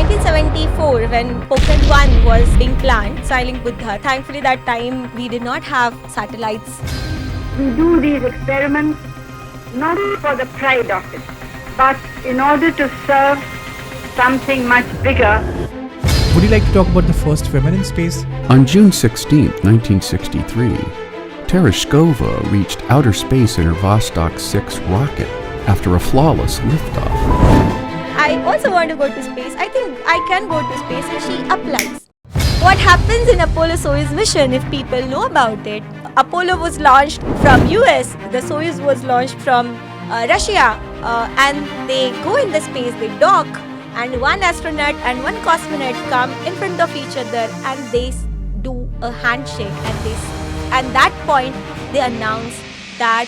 1974, when Pokhran 1 was being planned, Xiling Buddha, thankfully that time we did not have satellites. We do these experiments not for the pride of it, but in order to serve something much bigger. Would you like to talk about the first women in space? On June 16, 1963, Tereshkova reached outer space in her Vostok 6 rocket after a flawless liftoff. I also want to go to space. I think I can go to space, and she applies. What happens in Apollo-Soyuz mission, if people know about it? Apollo was launched from US, the Soyuz was launched from Russia, and they go in the space, they dock, and one astronaut and one cosmonaut come in front of each other and they do a handshake, and that point they announce that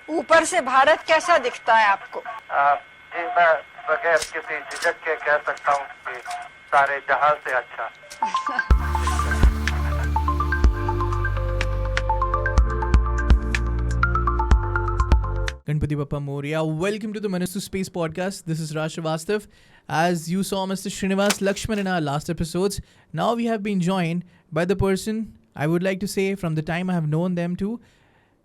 ऊपर से भारत कैसा दिखता है आपको? जी मैं बगैर किसी झिझक के कह सकता हूँ कि सारे जहां से अच्छा। Ganpati Bappa Moria. Welcome to the Manastu Space Podcast. This is Raj Srivastav. As you saw Mr. Srinivas Lakshman in our last episodes, now we have been joined by the person, I would like to say, from the time I have known them to,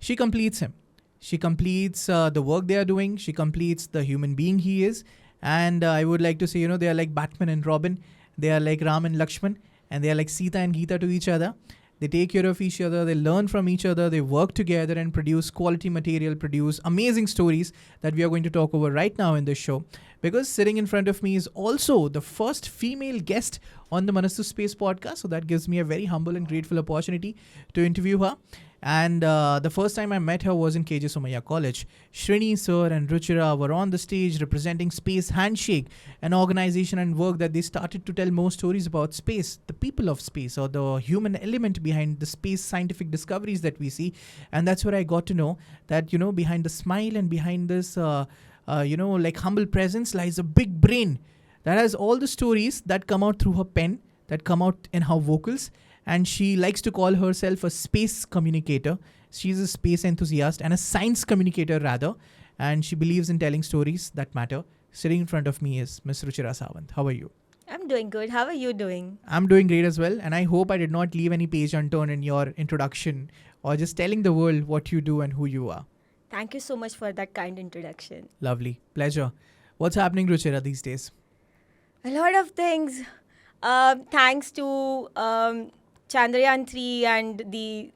she completes him. She completes the work they are doing. She completes the human being he is. And I would like to say, they are like Batman and Robin. They are like Ram and Lakshman. And they are like Sita and Geeta to each other. They take care of each other, they learn from each other, they work together and produce quality material, produce amazing stories that we are going to talk over right now in this show. Because sitting in front of me is also the first female guest on the Manastu Space Podcast. So that gives me a very humble and grateful opportunity to interview her. And the first time I met her was in KJ Somaiya College. Srini sir and Ruchira were on the stage representing Space Handshake, an organization and work that they started to tell more stories about space, the people of space, or the human element behind the space scientific discoveries that we see. And that's where I got to know that, behind the smile and behind this, like humble presence lies a big brain that has all the stories that come out through her pen, that come out in her vocals. And she likes to call herself a space communicator. She's a space enthusiast and a science communicator rather. And she believes in telling stories that matter. Sitting in front of me is Ms. Ruchira Sawant. How are you? I'm doing good. How are you doing? I'm doing great as well. And I hope I did not leave any page unturned in your introduction or just telling the world what you do and who you are. Thank you so much for that kind introduction. Lovely. Pleasure. What's happening, Ruchira, these days? A lot of things. Thanks to Chandrayaan 3 and the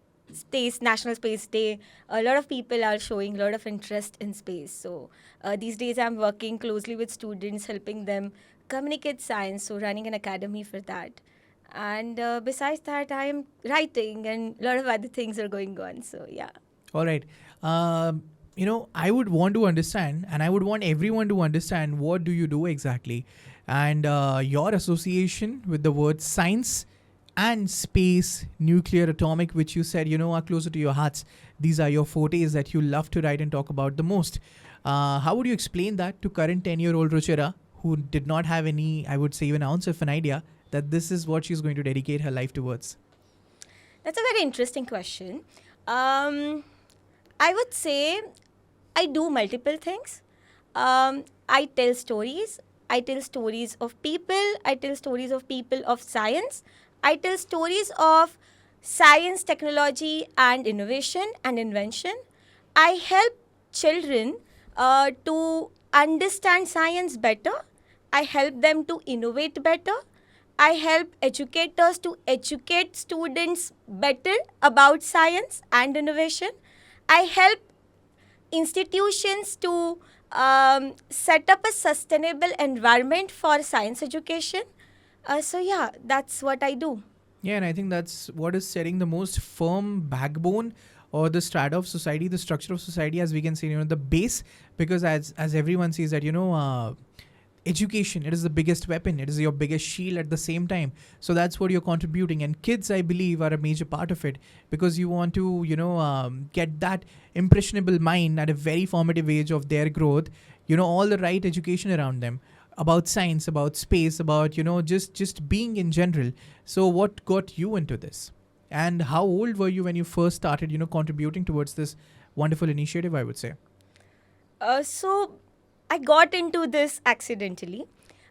National Space Day, a lot of people are showing a lot of interest in space. So these days I'm working closely with students, helping them communicate science, so running an academy for that. And besides that, I am writing and a lot of other things are going on. So yeah. All right. I would want to understand, and I would want everyone to understand, what do you do exactly? And your association with the word science and space, nuclear, atomic, which you said, are closer to your hearts. These are your fortes that you love to write and talk about the most. How would you explain that to current 10-year-old Ruchira, who did not have any, I would say, even ounce of an idea that this is what she's going to dedicate her life towards? That's a very interesting question. I would say I do multiple things. I tell stories. I tell stories of people. I tell stories of people of science. I tell stories of science, technology, and innovation and invention. I help children to understand science better. I help them to innovate better. I help educators to educate students better about science and innovation. I help institutions to set up a sustainable environment for science education. So yeah, that's what I do. Yeah, and I think that's what is setting the most firm backbone or the strata of society, the structure of society, as we can say, the base, because as everyone sees that, education, it is the biggest weapon. It is your biggest shield at the same time. So that's what you're contributing. And kids, I believe, are a major part of it, because you want to, get that impressionable mind at a very formative age of their growth, all the right education around them about science, about space, about, just being in general. So what got you into this? And how old were you when you first started, contributing towards this wonderful initiative, I would say? So I got into this accidentally.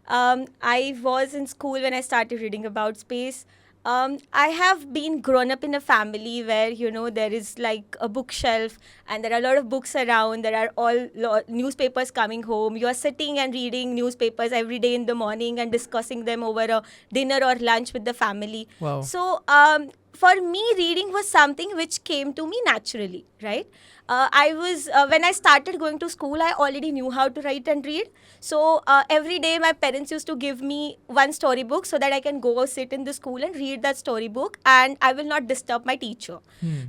I was in school when I started reading about space. I have been grown up in a family where, you know, there is like a bookshelf and there are a lot of books around. There are all newspapers coming home. You are sitting and reading newspapers every day in the morning and discussing them over a dinner or lunch with the family. Wow. So, for me, reading was something which came to me naturally, right? When I started going to school, I already knew how to write and read. So every day my parents used to give me one storybook so that I can go sit in the school and read that storybook and I will not disturb my teacher.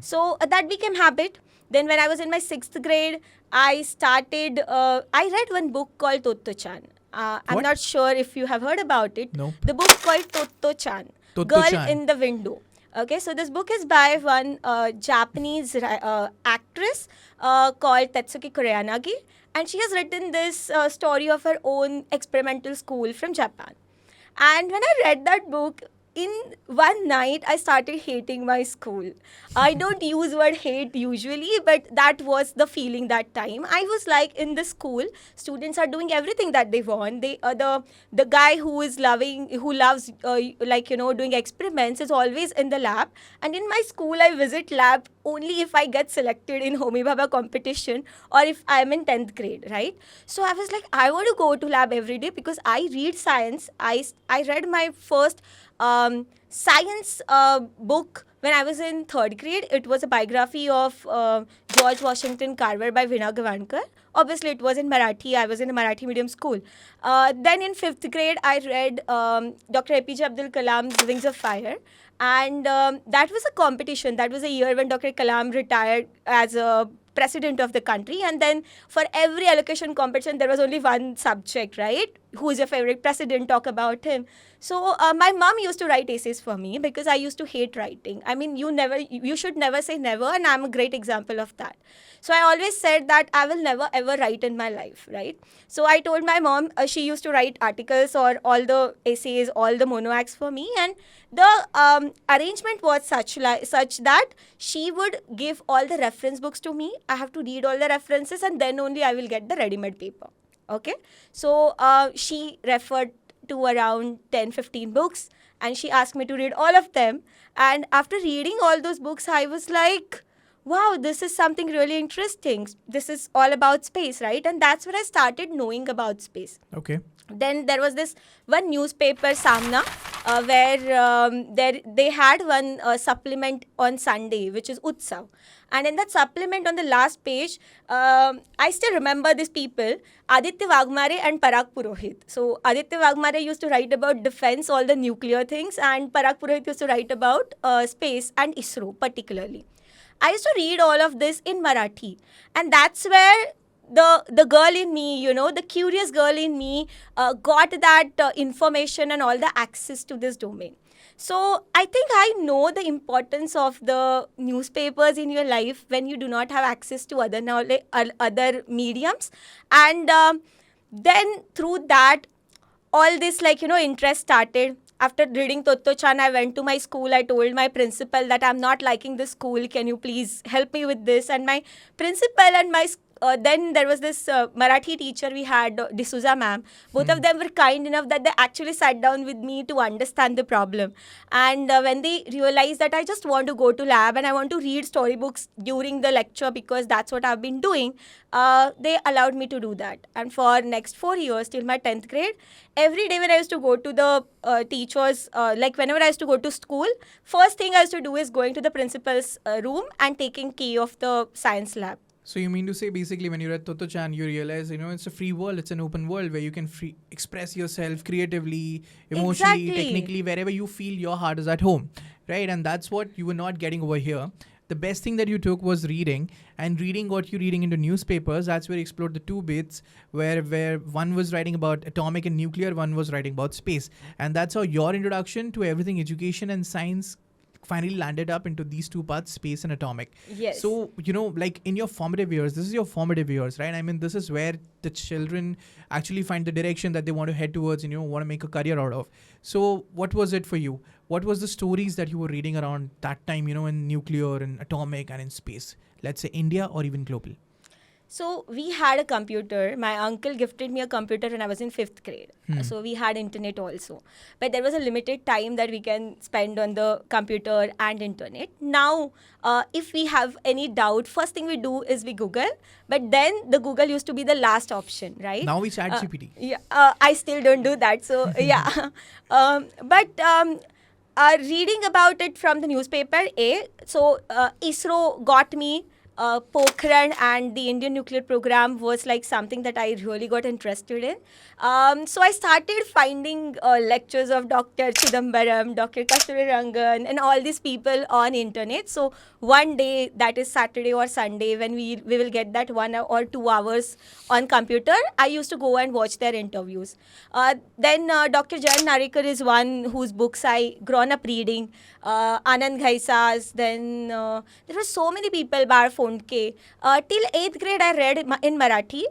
So that became habit. Then when I was in my 6th grade, I read one book called Totto-chan. I'm What? not sure if you have heard about it. Nope. The book called Totto-chan, Girl Totto-chan. in the Window. Okay, so this book is by one Japanese actress called Tetsuki Kureyanagi, and she has written this story of her own experimental school from Japan. And when I read that book, in one night, I started hating my school. I don't use word hate usually, but that was the feeling that time. I was like, in the school, students are doing everything that they want. The guy who loves like, you know, doing experiments is always in the lab. And in my school, I visit lab only if I get selected in Homi Baba competition or if I'm in 10th grade, right? So I was like, I want to go to lab every day because I read science. I read my first science book when I was in 3rd grade. It was a biography of George Washington Carver by Veena Gavankar. Obviously, it was in Marathi. I was in a Marathi medium school. Then in 5th grade, I read Dr. APJ Abdul Kalam's Wings of Fire. And that was a competition. That was a year when Dr. Kalam retired as a president of the country. And then for every allocation competition, there was only one subject, right? Who is your favorite president? Talk about him. So my mom used to write essays for me because I used to hate writing. I mean, you should never say never, and I'm a great example of that. So I always said that I will never ever write in my life, right? So I told my mom, she used to write articles or all the essays, all the monoacts for me, and the arrangement was such that she would give all the reference books to me. I have to read all the references, and then only I will get the ready-made paper. Okay, so she referred to around 10-15 books and she asked me to read all of them. And after reading all those books, I was like, wow, this is something really interesting. This is all about space, right? And that's where I started knowing about space. Okay. Then there was this one newspaper, Samna, where they had one supplement on Sunday, which is Utsav. And in that supplement on the last page, I still remember these people, Aditya Wagmare and Parag Purohit. So Aditya Wagmare used to write about defense, all the nuclear things, and Parag Purohit used to write about space and ISRO particularly. I used to read all of this in Marathi. And that's where the girl in me, you know, the curious girl in me got that information and all the access to this domain. So I think I know the importance of the newspapers in your life when you do not have access to other knowledge, other mediums. And then through that, all this, like, you know, interest started. After reading Totto-chan, I went to my school. I told my principal that I'm not liking this school. Can you please help me with this? And my principal and then there was this Marathi teacher we had, D'Souza ma'am. Both of them were kind enough that they actually sat down with me to understand the problem. And when they realized that I just want to go to lab and I want to read storybooks during the lecture because that's what I've been doing, they allowed me to do that. And for next 4 years, till my 10th grade, every day when I used to go to the teachers, like whenever I used to go to school, first thing I used to do is going to the principal's room and taking key of the science lab. So you mean to say basically when you're at Totto-chan, you realize, you know, it's a free world, it's an open world where you can express yourself creatively, emotionally, Exactly. technically, wherever you feel your heart is at home, right? And that's what you were not getting over here. The best thing that you took was reading, and reading what you're reading into newspapers. That's where you explored the two bits where one was writing about atomic and nuclear, one was writing about space. And that's how your introduction to everything education and science finally landed up into these two parts, space and atomic. Yes. So, you know, like in your formative years, this is your formative years, right? I mean, this is where the children actually find the direction that they want to head towards and, you know, want to make a career out of. So what was it for you? What was the stories that you were reading around that time, you know, in nuclear and atomic and in space? Let's say India or even global. So we had a computer. My uncle gifted me a computer when I was in 5th grade. So we had internet also. But there was a limited time that we can spend on the computer and internet. Now, if we have any doubt, first thing we do is we Google. But then the Google used to be the last option, right? Now we chat GPT. Yeah, I still don't do that. So yeah, reading about it from the newspaper. So ISRO got me. Pokhran and the Indian nuclear program was like something that I really got interested in. So I started finding lectures of Dr. Chidambaram, Dr. Kasturirangan, and all these people on internet. So one day, that is Saturday or Sunday, when we will get that 1 or 2 hours on computer, I used to go and watch their interviews. Then Dr. Jayan Narikar is one whose books I grown up reading. Anand Ghaisas, then there were so many people, Bar Phondke. Till 8th grade I read in Marathi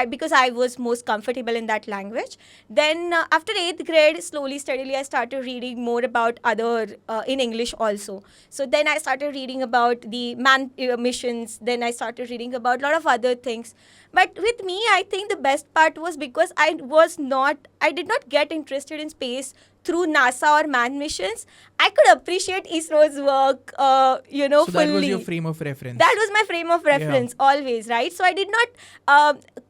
because I was most comfortable in that language. Then after 8th grade, slowly, steadily I started reading more about other, in English also. So then I started reading about the man missions, then I started reading about a lot of other things. But with me, I think the best part was because I did not get interested in space through NASA or man missions. I could appreciate ISRO's work, So fully. that was your frame of reference. That was my frame of reference always, right? So I did not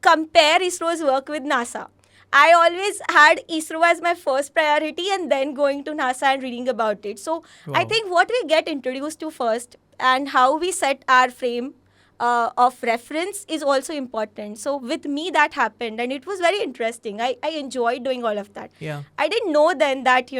compare ISRO's work with NASA. I always had ISRO as my first priority and then going to NASA and reading about it. So I Wow. think what we get introduced to first and how we set our frame of reference is also important. So with me that happened and it was very interesting. I enjoyed doing all of that. Yeah. I didn't know then that,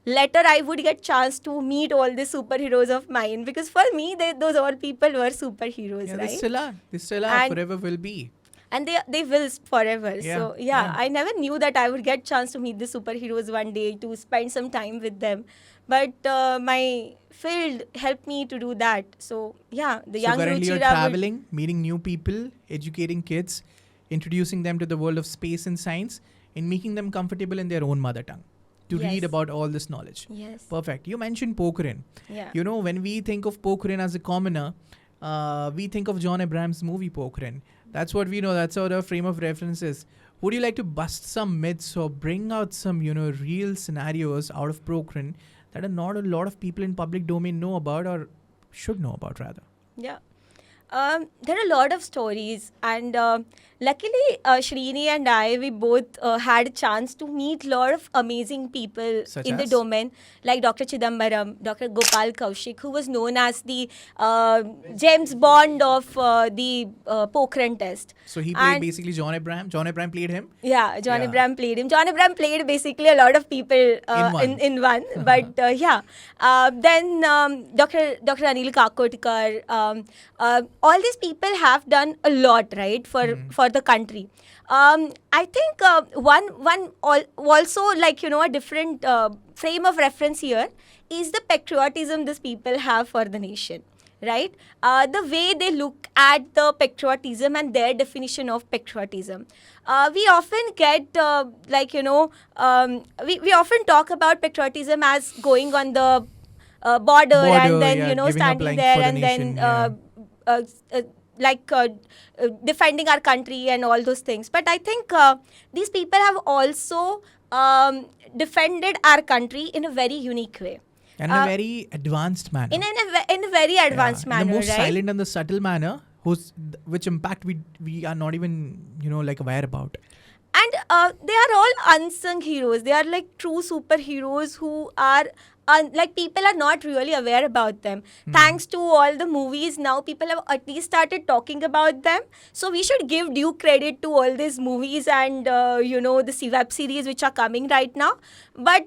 later I would get chance to meet all the superheroes of mine, because for me, those all people were superheroes, Yeah, right? they still are. They still are. And- Forever will be. And they will forever. Yeah, So yeah. I never knew that I would get chance to meet the superheroes one day, to spend some time with them. But my field helped me to do that. So yeah, the So young currently you're Ruchira would- traveling, meeting new people, educating kids, introducing them to the world of space and science, and making them comfortable in their own mother tongue to read Yes. about all this knowledge. Yes. Perfect. You mentioned Pokhran. Yeah. When we think of Pokhran as a commoner, we think of John Abraham's movie Pokhran. That's what we know. That's what our frame of reference is. Would you like to bust some myths or bring out some, real scenarios out of Pokhran that are not a lot of people in public domain know about or should know about rather? Yeah. There are a lot of stories, and luckily Shrini and I, we both had a chance to meet a lot of amazing people Such in the as? domain, like Dr. Chidambaram, Dr. Gopal Kaushik, who was known as the James Bond of the Pokhran test. So he played And- basically John Abraham. John Abraham played him. Yeah, John Yeah. Abraham played him. John Abraham played basically a lot of people In one. in one. But yeah, then Dr. Anil Kakotkar, all these people have done a lot, right, for the country. I think also, like, a different frame of reference here is the patriotism these people have for the nation. Right? The way they look at the patriotism and their definition of patriotism. We often get, we often talk about patriotism as going on the border and then, yeah, giving up standing like there for the and nation, then defending our country and all those things. But I think these people have also defended our country in a very unique way. And in a very advanced manner. In a very advanced In manner, the most right? silent and the subtle manner, which impact we are not even like aware about. And they are all unsung heroes. They are like true superheroes who are like people are not really aware about them. Thanks to all the movies, now people have at least started talking about them. So we should give due credit to all these movies and the web series which are coming right now. But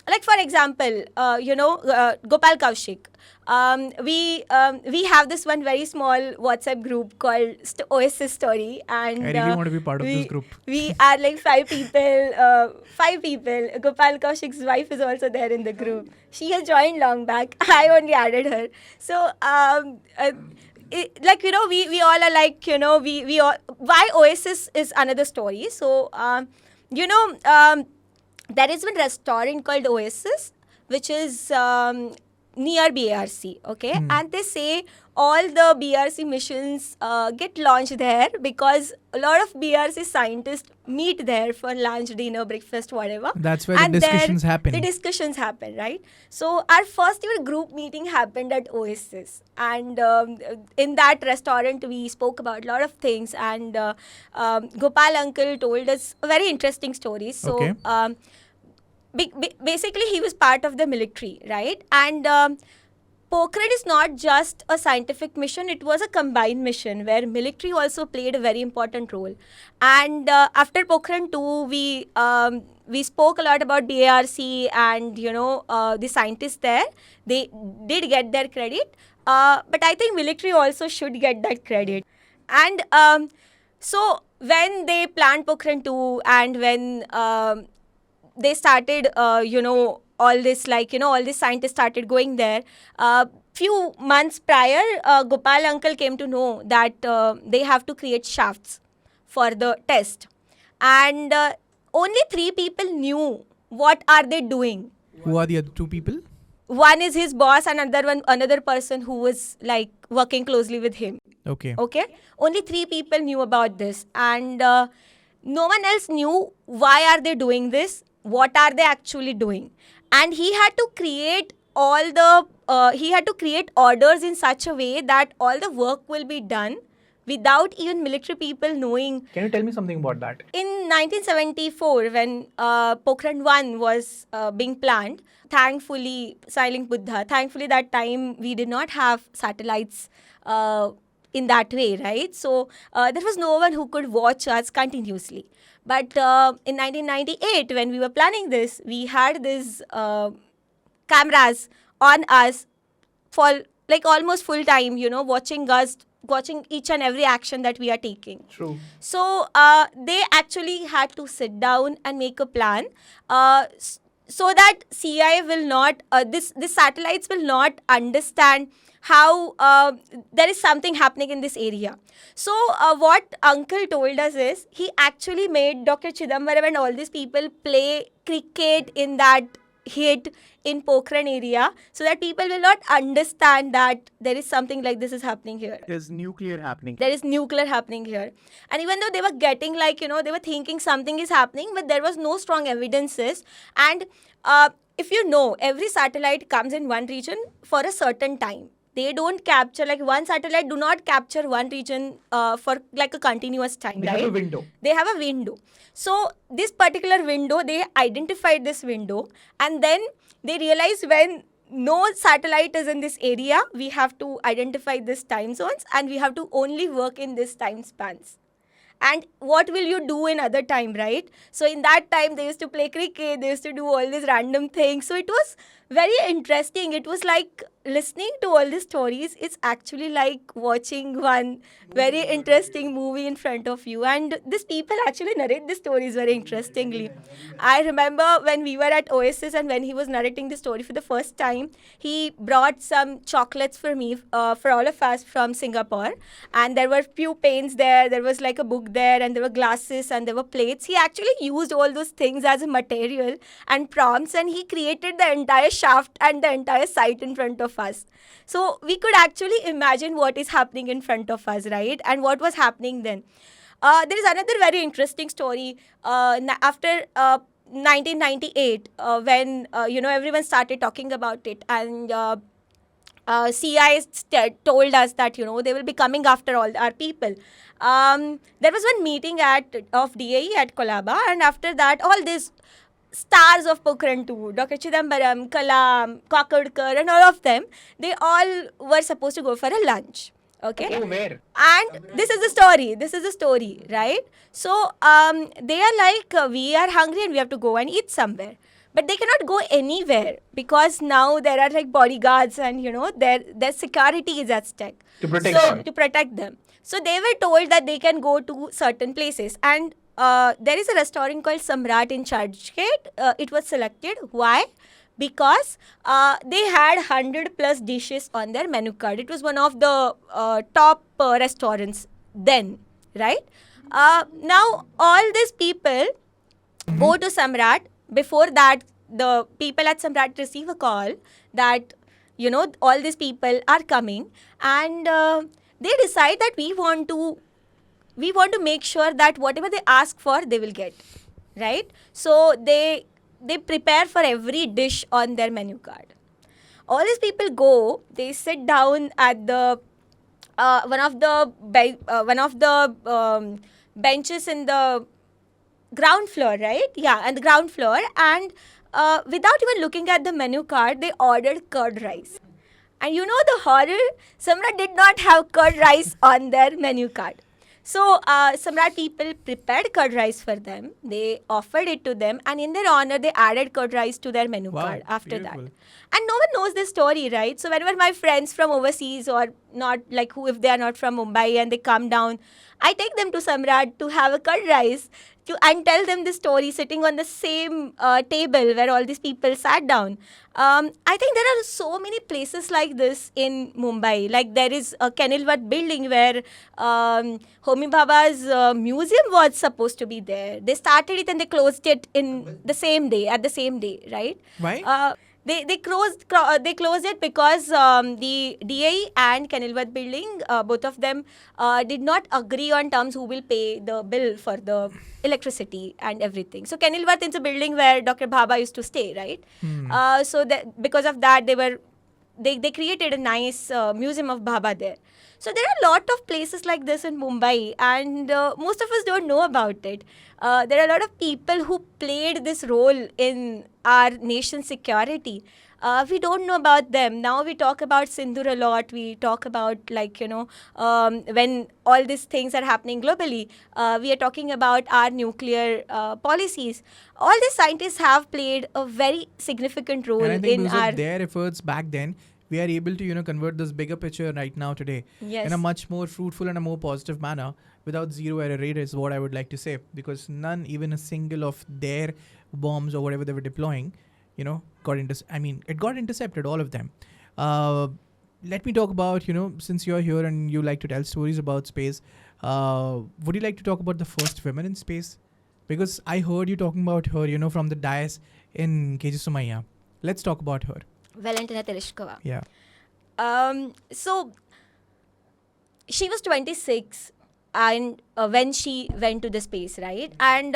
like for example, Gopal Kaushik. We have this one very small WhatsApp group called Oasis Story, and I really want to be part of this group. We are like 5 people. Gopal Kaushik's wife is also there in the group. She has joined long back. I only added her. So we all are like, we all, why Oasis is another story. So there is one restaurant called Oasis, which is near BRC, okay? And they say all the BRC missions get launched there because a lot of BRC scientists meet there for lunch, dinner, breakfast, whatever. That's where the And there discussions happen. The discussions happen, right? So our first ever group meeting happened at Oasis, and in that restaurant we spoke about a lot of things, and Gopal uncle told us a very interesting story. So Okay. basically he was part of the military, right? And Pokhran is not just a scientific mission, it was a combined mission where military also played a very important role. And after Pokhran 2, we spoke a lot about BARC, and the scientists there, they did get their credit, but I think military also should get that credit. And so when they planned Pokhran 2, and when they started, all this, all these scientists started going there. Few months prior, Gopal uncle came to know that they have to create shafts for the test. And only 3 people knew what are they doing. Who are the other 2 people? One is his boss, and another person who was working closely with him. Okay. Okay, only 3 people knew about this, and no one else knew why are they doing this, what are they actually doing. And he had to create orders in such a way that all the work will be done without even military people knowing. Can you tell me something about that? In 1974, when Pokhran 1 was being planned, thankfully, Silent Buddha, thankfully that time we did not have satellites in that way, right? So there was no one who could watch us continuously. But in 1998, when we were planning this, we had these cameras on us for almost full time, watching us, watching each and every action that we are taking. True. So they actually had to sit down and make a plan so that CIA will not, this satellites will not understand how there is something happening in this area. So what uncle told us is he actually made Dr. Chidambaram and all these people play cricket in that hit in Pokhran area so that people will not understand that there is something like this is happening here. There's nuclear happening. There is nuclear happening here. And even though they were getting they were thinking something is happening, but there was no strong evidences. And if every satellite comes in one region for a certain time. They don't capture, one satellite do not capture one region for a continuous time, They right? have a window. They have a window. So this particular window, they identified this window, and then they realized when no satellite is in this area, we have to identify this time zones and we have to only work in this time spans. And what will you do in other time, right? So in that time, they used to play cricket, they used to do all these random things. So it was very interesting. It was like listening to all these stories. It's actually like watching one very interesting movie in front of you. And these people actually narrate the stories very interestingly. I remember when we were at Oasis and when he was narrating the story for the first time, he brought some chocolates for me, for all of us from Singapore. And there were few paints there. There was a book there, and there were glasses and there were plates. He actually used all those things as a material and prompts, and he created the entire shaft and the entire site in front of us. So we could actually imagine what is happening in front of us, right? And what was happening then. There is another very interesting story. After 1998, when everyone started talking about it, and CI told us that they will be coming after all our people. There was one meeting of DAE at Colaba, and after that, all these stars of Pokhran 2, Dr. Chidambaram, Kalam, Kakadkar, and all of them, they all were supposed to go for a lunch. Okay. Oh, where? And this is the story, right? So they are like, we are hungry and we have to go and eat somewhere. But they cannot go anywhere because now there are bodyguards and their security is at stake. To protect them. So they were told that they can go to certain places, and there is a restaurant called Samrat in Churchgate. It was selected. Why? Because they had 100 plus dishes on their menu card. It was one of the top restaurants then, right? Now all these people go to Samrat. Before that, the people at Samrat receive a call that, all these people are coming, and they decide that we want to make sure that whatever they ask for, they will get, right? So they prepare for every dish on their menu card. All these people go, they sit down at the one of the benches in the ground floor, right? Yeah, and the ground floor, and without even looking at the menu card, they ordered curd rice. And the horror, Samrat did not have curd rice on their menu card. So Samrat people prepared curd rice for them. They offered it to them, and in their honor, they added curd rice to their menu Wow, card after beautiful. that. And no one knows this story, right? So whenever my friends from overseas, or not, like, who, if they are not from Mumbai and they come down, I take them to Samrat to have a curd rice and tell them the story sitting on the same table where all these people sat down. I think there are so many places like this in Mumbai. Like, there is a Kenilworth building where Homi Bhabha's museum was supposed to be there. They started it and they closed it in the same day, right? Why? They closed it because the DAE and Kenilworth building, both of them did not agree on terms who will pay the bill for the electricity and everything. So Kenilworth is a building where Dr. Bhabha used to stay, right? So that because of that, they created a nice museum of Bhabha there. So there are a lot of places like this in Mumbai, and most of us don't know about it. There are a lot of people who played this role in our nation's security. We don't know about them. Now we talk about Sindoor a lot. We talk about, when all these things are happening globally, we are talking about our nuclear policies. All these scientists have played a very significant role And I think in because our... of their efforts back then, we are able to, convert this bigger picture right now today Yes. in a much more fruitful and a more positive manner without zero error rate is what I would like to say. Because none, even a single of their bombs or whatever they were deploying, got it got intercepted, all of them. Let me talk about, since you're here and you like to tell stories about space, would you like to talk about the first women in space? Because I heard you talking about her, from the dais in KG Sumaya. Let's talk about her. Valentina Tereshkova. Yeah. So she was 26 and when she went to the space, right? And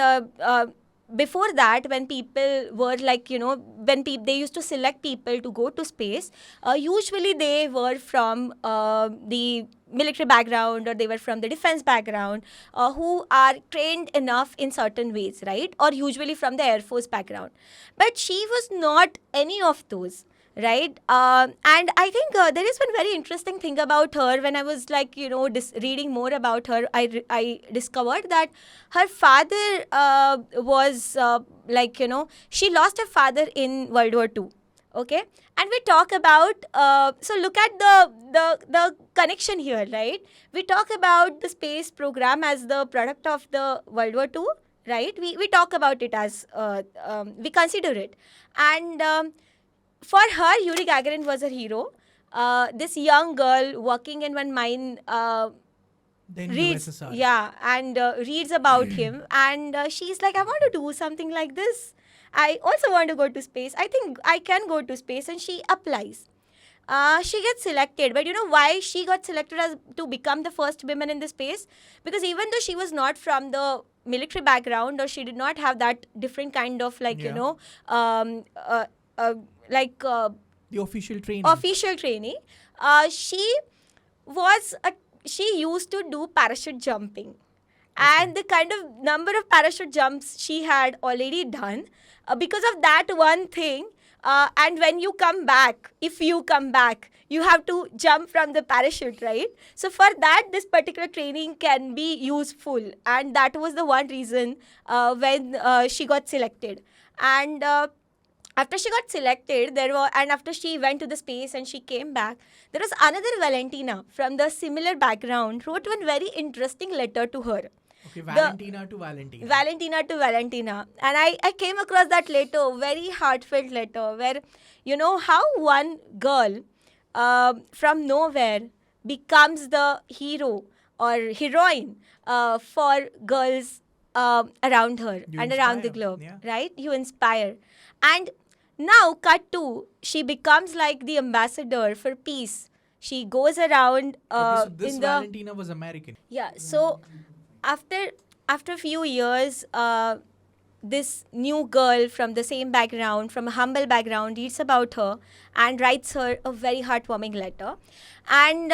before that, when people were they used to select people to go to space, usually they were from the military background, or they were from the defense background, who are trained enough in certain ways, right? Or usually from the Air Force background. But she was not any of those. Right, and I think there is one very interesting thing about her. When I was reading more about her, I discovered that her father was she lost her father in World War II. Okay, and we talk about so look at the connection here, right? We talk about the space program as the product of the World War II, right? We talk about it as we consider it, and for her, Yuri Gagarin was a hero. This young girl working in one mine Then reads, USSR. yeah, and reads about him, and she's like, I want to do something like this. I also want to go to space. I think I can go to space, and she applies. She gets selected, but you know why she got selected as to become the first woman in the space? Because even though she was not from the military background, or she did not have that different kind of The official training. official training, she used to do parachute jumping, and the kind of number of parachute jumps she had already done, because of that one thing. And when you come back, if you come back, you have to jump from the parachute, right? So for that, this particular training can be useful, and that was the one reason when she got selected. And after she got selected, after she went to the space and she came back, there was another Valentina from the similar background wrote one very interesting letter to her. Okay, Valentina to Valentina. Valentina to Valentina. And I came across that letter, very heartfelt letter, where, how one girl from nowhere becomes the hero or heroine for girls around her You and around the inspire, globe, yeah. right? You inspire. And Now, cut to, she becomes like the ambassador for peace. She goes around Okay, so this in the Valentina was American. yeah. So after a few years, this new girl from the same background, from a humble background, reads about her and writes her a very heartwarming letter. And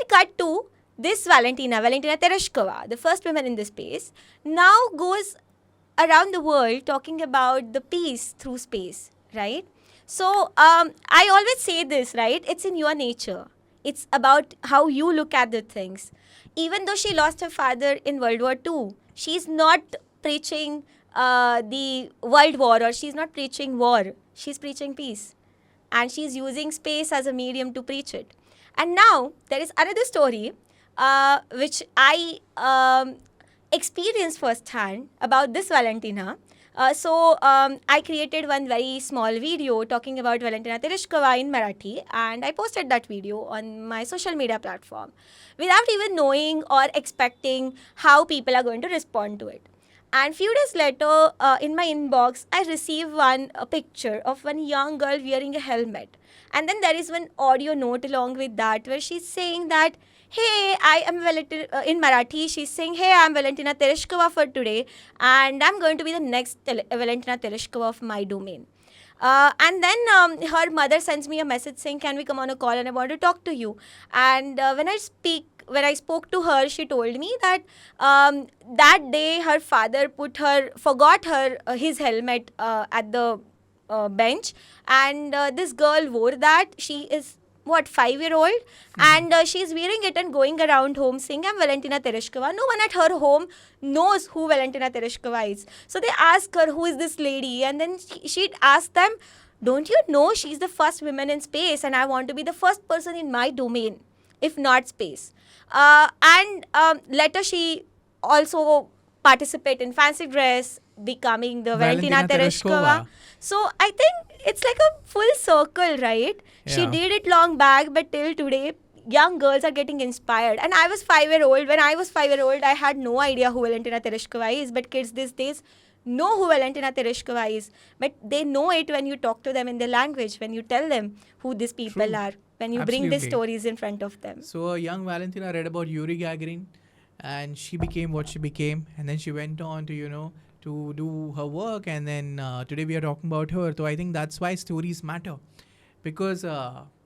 cut to this Valentina Tereshkova, the first woman in this space, now goes around the world talking about the peace through space, right? So I always say this, right? It's in your nature. It's about how you look at the things. Even though she lost her father in World War II, she's not preaching the World War, or she's not preaching war. She's preaching peace. And she's using space as a medium to preach it. And now there is another story which I experienced firsthand about this Valentina. I created one very small video talking about Valentina Tereshkova in Marathi, and I posted that video on my social media platform without even knowing or expecting how people are going to respond to it. And few days later, in my inbox, I received a picture of one young girl wearing a helmet. And then there is one audio note along with that where she's saying that, hey, I am in Marathi, she's saying, hey, I'm Valentina Tereshkova for today, and I'm going to be the next Valentina Tereshkova of my domain. And then her mother sends me a message saying, can we come on a call, and I want to talk to you. And when I spoke to her, she told me that that day her father forgot his helmet at the bench, and this girl wore that. She is 5-year-old, and she's wearing it and going around home saying, I'm Valentina Tereshkova. No one at her home knows who Valentina Tereshkova is. So they ask her, who is this lady? And then she'd ask them, don't you know she's the first woman in space, and I want to be the first person in my domain, if not space. And later she also participate in fancy dress, becoming the Valentina Tereshkova. So I think it's like a full circle, right? She Yeah. did it long back, but till today, young girls are getting inspired. And I was 5-year-old. When I was 5-year-old, I had no idea who Valentina Tereshkova is. But kids these days know who Valentina Tereshkova is. But they know it when you talk to them in their language, when you tell them who these people True. are, when you bring these Absolutely. stories in front of them. So a young Valentina read about Yuri Gagarin, and she became what she became, and then she went on to to do her work, and then today we are talking about her. So I think that's why stories matter, because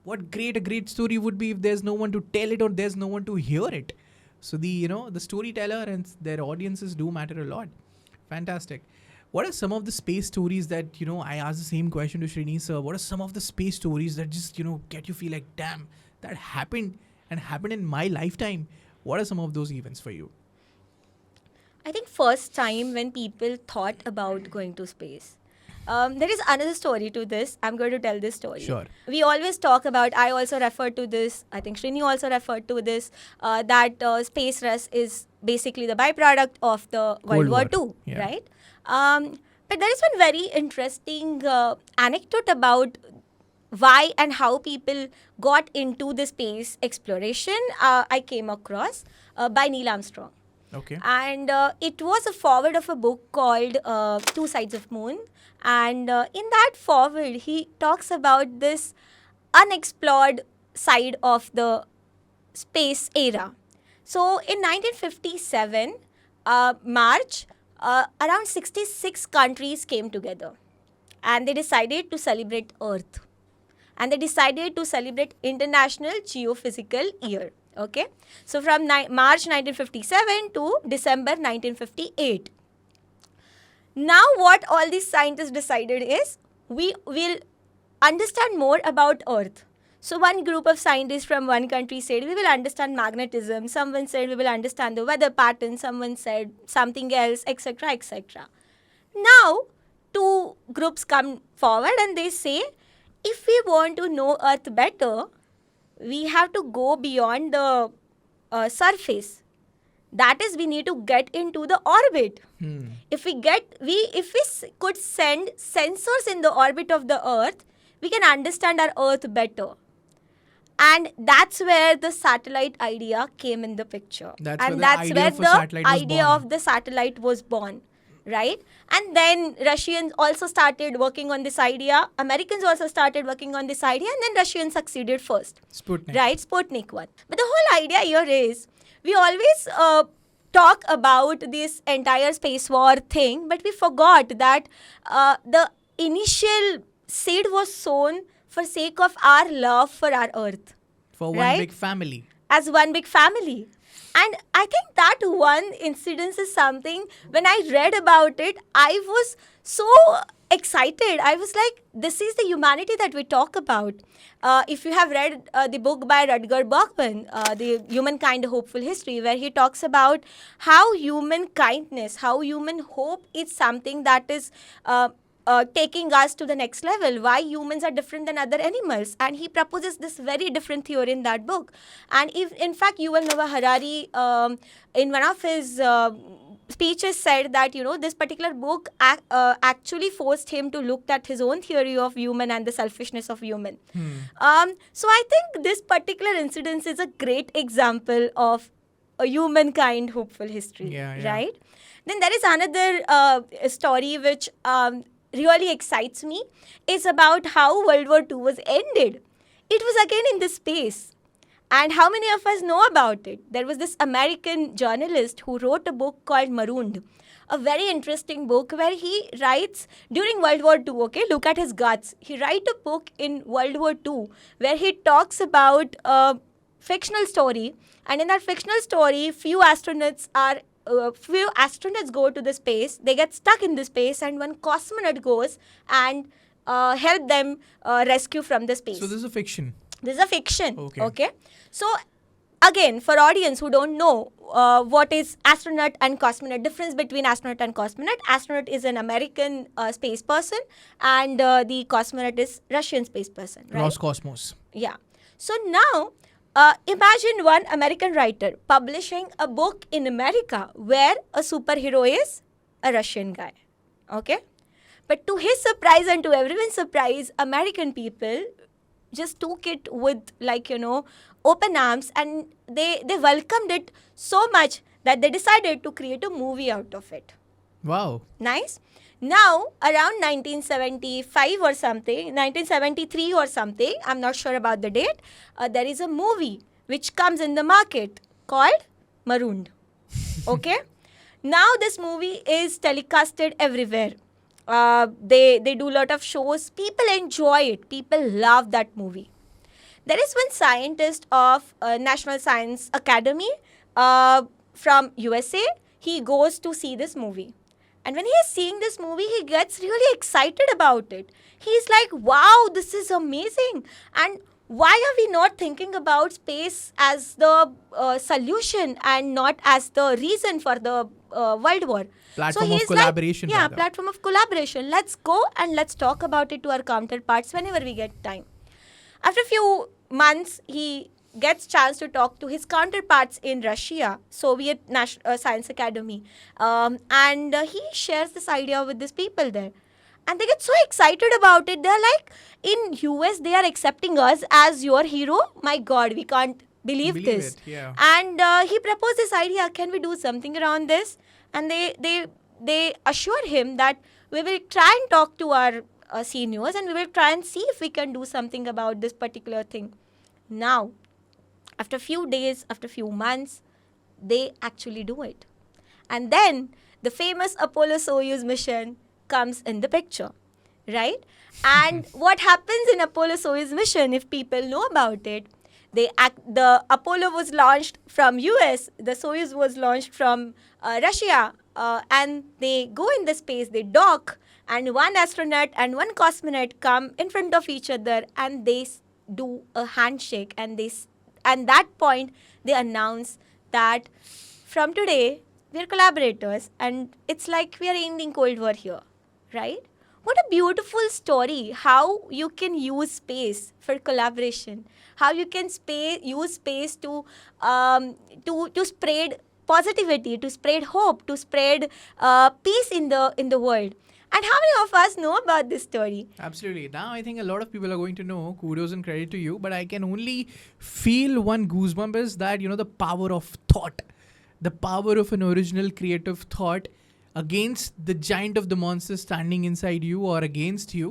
what a great story would be if there's no one to tell it or there's no one to hear it. So the storyteller and their audiences do matter a lot. Fantastic. What are some of the space stories that I asked the same question to Srini sir? What are some of the space stories that just get you feel like, damn, that happened in my lifetime? What are some of those events for you? I think first time when people thought about going to space. There is another story to this. I'm going to tell this story. Sure. We always talk about, I also refer to this, I think Srini also referred to this, that space rust is basically the byproduct of the World War II, Yeah. right? But there is one very interesting anecdote about why and how people got into the space exploration I came across by Neil Armstrong. Okay. And it was a forward of a book called Two Sides of Moon. And in that forward, he talks about this unexplored side of the space era. So in 1957, March, around 66 countries came together. And they decided to celebrate Earth. And they decided to celebrate International Geophysical Year. Okay, so from March 1957 to December 1958. Now what all these scientists decided is, we will understand more about Earth. So one group of scientists from one country said, we will understand magnetism. Someone said, we will understand the weather pattern. Someone said something else, etc., etc. Now, two groups come forward and they say, if we want to know Earth better, we have to go beyond the surface. That is, we need to get into the orbit. If we could send sensors in the orbit of the Earth, we can understand our Earth better. And that's where the satellite idea came in the picture. That's where and the that's idea where of a the satellite was idea born. of the satellite was born. right? And then Russians also started working on this idea. Americans also started working on this idea, and then Russians succeeded first. Sputnik. Right, Sputnik 1. But the whole idea here is we always talk about this entire space war thing, but we forgot that the initial seed was sown for sake of our love for our earth For one Right? big family. as one big family. And I think that one incident is something, when I read about it, I was so excited. I was like, this is the humanity that we talk about. If you have read the book by Rutger Bregman, The Humankind A Hopeful History, where he talks about how human kindness, how human hope is something that is taking us to the next level, why humans are different than other animals. And he proposes this very different theory in that book. And if, in fact, Yuval Noah Harari, in one of his speeches said that, this particular book actually forced him to look at his own theory of human and the selfishness of human. So I think this particular incident is a great example of a humankind hopeful history, Yeah. right? Then there is another story which really excites me. Is about how World War II was ended. It was again in this space. And how many of us know about it? There was this American journalist who wrote a book called Marooned, a very interesting book where he writes during World War II, okay, look at his guts. He writes a book in World War II where he talks about a fictional story, and in that fictional story, few astronauts go to the space, they get stuck in the space, and one cosmonaut goes and help them rescue from the space. So this is a fiction. This is a fiction. Okay. So again, for audience who don't know what is astronaut and cosmonaut, difference between astronaut and cosmonaut. Astronaut is an American space person, and the cosmonaut is Russian space person. Right? Roscosmos. Yeah. So now, imagine one American writer publishing a book in America where a superhero is a Russian guy. Okay? But to his surprise and to everyone's surprise, American people just took it with, open arms, and they welcomed it so much that they decided to create a movie out of it. Wow. Nice. Now, around 1975 or something, 1973 or something, I'm not sure about the date, there is a movie which comes in the market called Marooned. Okay? Now this movie is telecasted everywhere. They do a lot of shows. People enjoy it. People love that movie. There is one scientist of National Science Academy from USA. He goes to see this movie. And when he is seeing this movie, he gets really excited about it. He's like, wow, this is amazing. And why are we not thinking about space as the solution and not as the reason for the World War? Platform so of he's collaboration, Like, rather. platform of collaboration. Let's go and let's talk about it to our counterparts whenever we get time. After a few months, he gets chance to talk to his counterparts in Russia, Soviet Science Academy, and he shares this idea with these people there. And they get so excited about it. They're like, in US, they are accepting us as your hero. My God, we can't believe this. It, yeah. And he proposed this idea, can we do something around this? And they assured him that we will try and talk to our seniors, and we will try and see if we can do something about this particular thing. Now, after a few days, after a few months, they actually do it. And then the famous Apollo-Soyuz mission comes in the picture, right? And what happens in Apollo-Soyuz mission, if people know about it, the Apollo was launched from US, the Soyuz was launched from Russia, and they go in the space, they dock, and one astronaut and one cosmonaut come in front of each other, and they do a handshake, and that point they announce that from today we are collaborators, and it's like we are ending Cold War here, right? What a beautiful story, how you can use space for collaboration, how you can use space to spread positivity, to spread hope, to spread peace in the world. And how many of us know about this story? Absolutely. Now I think a lot of people are going to know. Kudos and credit to you. But I can only feel one goosebump is that, the power of thought. The power of an original creative thought. against the giant of the monster standing inside you or against you,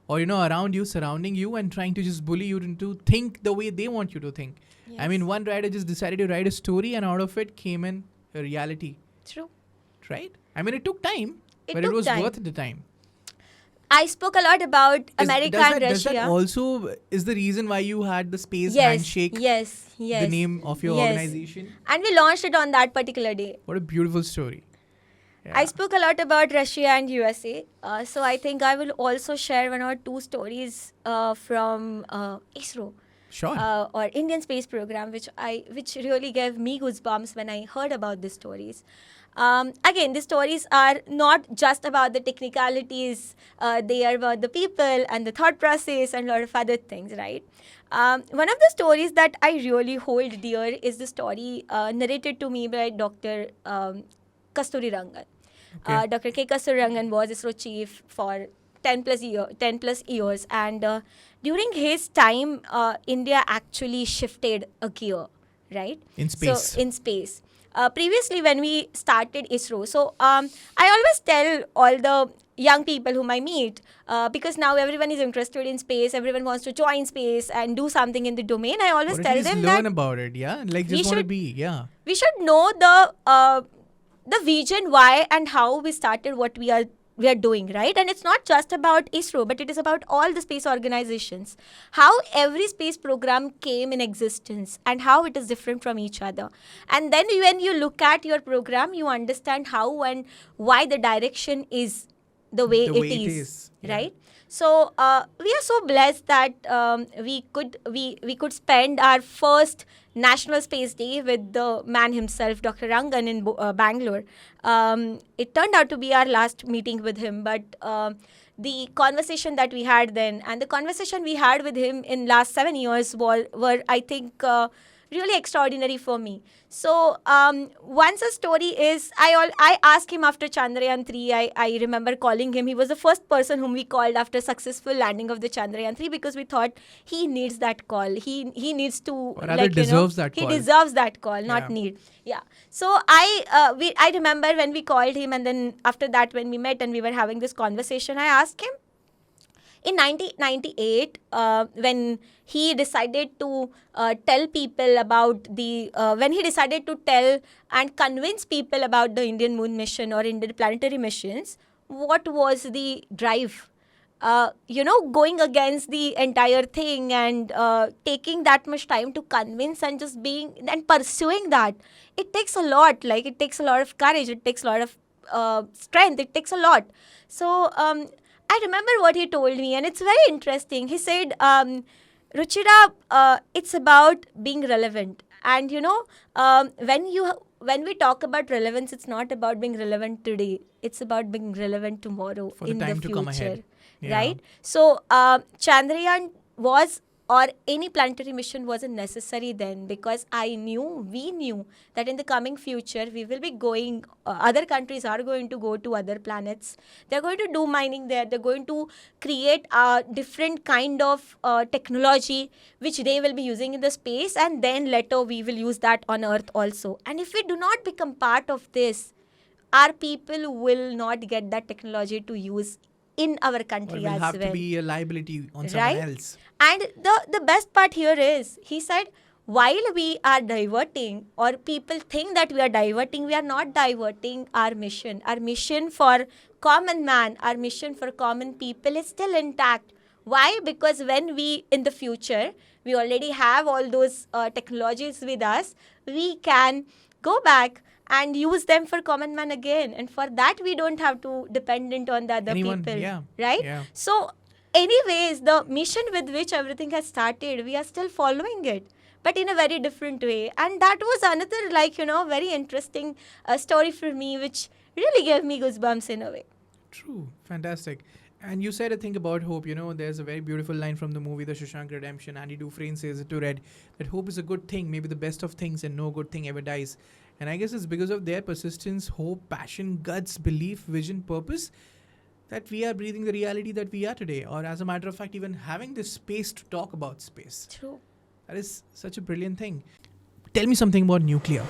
or around you, surrounding you, and trying to just bully you into think the way they want you to think. I mean, one writer just decided to write a story, and out of it came in a reality. True. Right? I mean, it took time, It but took it was time. worth the time. I spoke a lot about America and Does Russia. that also is the reason why you had the space yes, handshake, yes, the name of your yes. organization? And we launched it on that particular day. What a beautiful story. Yeah. I spoke a lot about Russia and USA. So I think I will also share one or two stories from ISRO. Sure. Or Indian Space Program, which really gave me goosebumps when I heard about these stories. Again, the stories are not just about the technicalities, they are about the people and the thought process and a lot of other things, right? One of the stories that I really hold dear is the story narrated to me by Dr. Kasturi Rangan. Okay. Dr. K. Kasturi Rangan was ISRO chief for 10 plus years, and during his time, India actually shifted a gear, right? In space. So, in space. Previously, when we started ISRO, so I always tell all the young people whom I meet, because now everyone is interested in space, everyone wants to join space and do something in the domain. I always Or at tell least them learn that about it, yeah? Like we just want to should- be, yeah. we should know the vision, why and how we started what we are doing, right? And it's not just about ISRO, but it is about all the space organizations, how every space program came in existence and how it is different from each other. And then when you look at your program, you understand how and why the direction is the way The way it it is, is, yeah. right? So we are so blessed that we could spend our first National Space Day with the man himself, Dr. Rangan, in Bangalore. It turned out to be our last meeting with him, but the conversation that we had then and the conversation we had with him in last 7 years were I think really extraordinary for me. So once a story is, I asked him after Chandrayaan 3, I remember calling him. He was the first person whom we called after successful landing of the Chandrayaan 3 because we thought he needs that call. He needs to, Or rather deserves that call. He deserves that call, not Yeah. need. Yeah. So I remember when we called him, and then after that when we met and we were having this conversation, I asked him, in 1998, when he decided to tell people about when he decided to tell and convince people about the Indian moon mission or Indian planetary missions, what was the drive? Going against the entire thing and taking that much time to convince and just being and pursuing that, it takes a lot. Like, it takes a lot of courage. It takes a lot of strength. It takes a lot. So I remember what he told me, and it's very interesting. He said, Ruchira, it's about being relevant. And when we talk about relevance, it's not about being relevant today. It's about being relevant tomorrow, For the in time the to come future. ahead. Yeah. Right? So Chandrayaan was, or any planetary mission wasn't necessary then, because we knew that in the coming future we will be going, other countries are going to go to other planets. They're going to do mining there. They're going to create a different kind of technology which they will be using in the space, and then later we will use that on Earth also. And if we do not become part of this, our people will not get that technology to use in our Or country will as have well. to be a liability on someone Right? else. And the best part here is, he said, while we are diverting, or people think that we are diverting, we are not diverting our mission. Our mission for common man, our mission for common people is still intact. Why? Because when we, in the future, we already have all those technologies with us, we can go back and use them for common man again. And for that, we don't have to dependent on the other Anyone, people. yeah, Right? yeah. So anyways, the mission with which everything has started, we are still following it, but in a very different way. And that was another, very interesting story for me, which really gave me goosebumps in a way. True. Fantastic. And you said a thing about hope. There's a very beautiful line from the movie The Shawshank Redemption. Andy Dufresne says it to Red, that hope is a good thing, maybe the best of things, and no good thing ever dies. And I guess it's because of their persistence, hope, passion, guts, belief, vision, purpose, that we are breathing the reality that we are today. Or as a matter of fact, even having this space to talk about space. True. That is such a brilliant thing. Tell me something about nuclear.